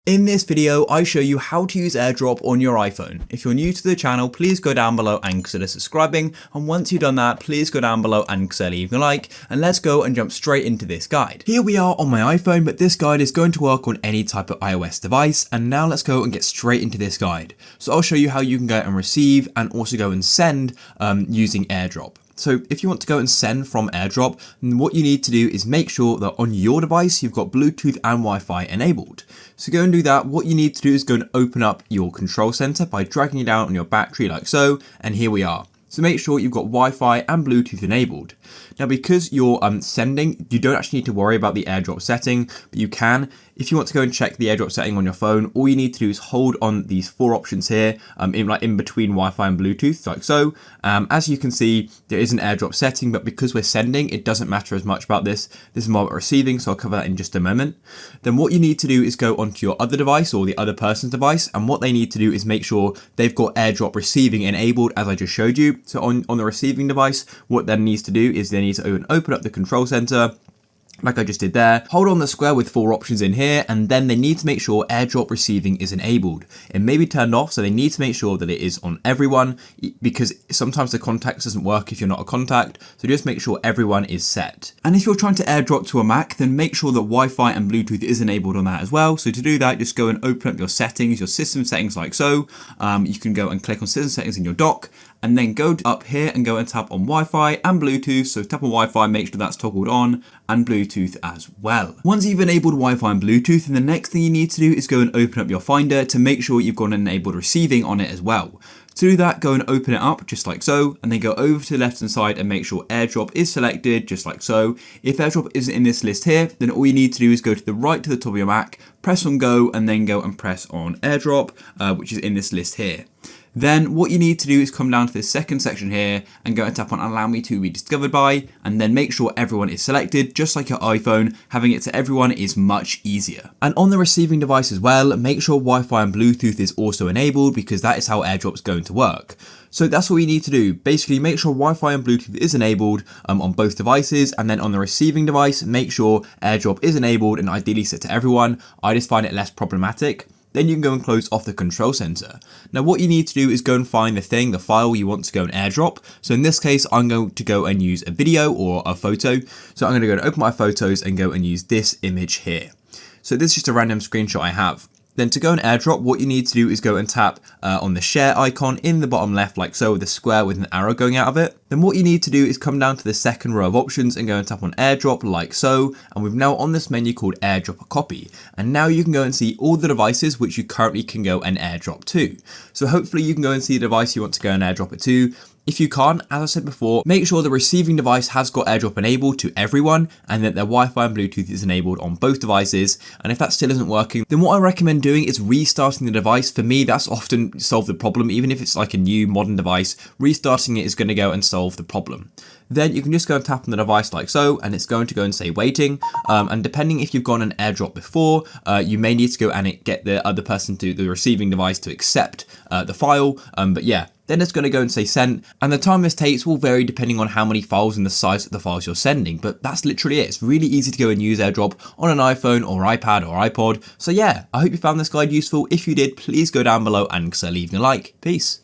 In this video, I show you how to use AirDrop on your iPhone. If you're new to the channel, please go down below and consider subscribing. And once you've done that, please go down below and consider leaving a like. And let's go and jump straight into this guide. Here we are on my iPhone, but this guide is going to work on any type of iOS device. And now let's go and get straight into this guide. So I'll show you how you can go and receive and also go and send using AirDrop. So if you want to go and send from AirDrop, then what you need to do is make sure that on your device, you've got Bluetooth and Wi-Fi enabled. So go and do that. What you need to do is go and open up your control center by dragging it down on your battery like so. And here we are. So make sure you've got Wi-Fi and Bluetooth enabled. Now, because you're sending, you don't actually need to worry about the AirDrop setting, but you can. If you want to go and check the AirDrop setting on your phone, all you need to do is hold on these four options here, in between Wi-Fi and Bluetooth, like so. As you can see, there is an AirDrop setting, but because we're sending, it doesn't matter as much about this. This is more about receiving, so I'll cover that in just a moment. Then what you need to do is go onto your other device or the other person's device, and what they need to do is make sure they've got AirDrop receiving enabled, as I just showed you. So on the receiving device, what that needs to do is they need to open up the control center, like I just did there, hold on the square with four options in here, and then they need to make sure AirDrop receiving is enabled. It may be turned off, so they need to make sure that it is on everyone, because sometimes the contacts doesn't work if you're not a contact, so just make sure everyone is set. And if you're trying to AirDrop to a Mac, then make sure that Wi-Fi and Bluetooth is enabled on that as well. So to do that, just go and open up your settings, your system settings like so. You can go and click on system settings in your dock, and then go up here and go and tap on Wi-Fi and Bluetooth. So tap on Wi-Fi, make sure that's toggled on, and Bluetooth as well. Once you've enabled Wi-Fi and Bluetooth, then the next thing you need to do is go and open up your Finder to make sure you've got enabled receiving on it as well. To do that, go and open it up just like so, and then go over to the left hand side and make sure AirDrop is selected just like so. If AirDrop isn't in this list here, then all you need to do is go to the right to the top of your Mac, press on go, and then go and press on AirDrop, which is in this list here. Then what you need to do is come down to this second section here and go and tap on allow me to be discovered by, and then make sure everyone is selected, just like your iPhone. Having it to everyone is much easier. And on the receiving device as well, make sure Wi-Fi and Bluetooth is also enabled, because that is how AirDrop is going to work. So that's what you need to do. Basically, make sure Wi-Fi and Bluetooth is enabled on both devices, and then on the receiving device, make sure AirDrop is enabled and ideally set to everyone. I just find it less problematic. Then you can go and close off the control center. Now what you need to do is go and find the file you want to go and AirDrop. So in this case, I'm going to go and use a video or a photo. So I'm going to go and open my photos and go and use this image here. So this is just a random screenshot I have. Then to go and AirDrop, what you need to do is go and tap on the share icon in the bottom left, like so, with a square with an arrow going out of it. Then what you need to do is come down to the second row of options and go and tap on AirDrop like so. And we've now on this menu called AirDrop a copy. And now you can go and see all the devices which you currently can go and AirDrop to. So hopefully you can go and see the device you want to go and AirDrop it to. If you can't, as I said before, make sure the receiving device has got AirDrop enabled to everyone, and that their Wi-Fi and Bluetooth is enabled on both devices. And if that still isn't working, then what I recommend doing is restarting the device. For me, that's often solved the problem. Even if it's like a new modern device, restarting it is going to go and solve the problem. Then you can just go and tap on the device like so, and it's going to go and say waiting. And depending if you've gone an AirDrop before, you may need to go and get the other person to the receiving device to accept the file. But yeah. Then it's going to go and say sent, and the time this takes will vary depending on how many files and the size of the files you're sending, but that's literally it. It's really easy to go and use AirDrop on an iPhone or iPad or iPod. So yeah, I hope you found this guide useful. If you did, please go down below and consider leaving a like. Peace.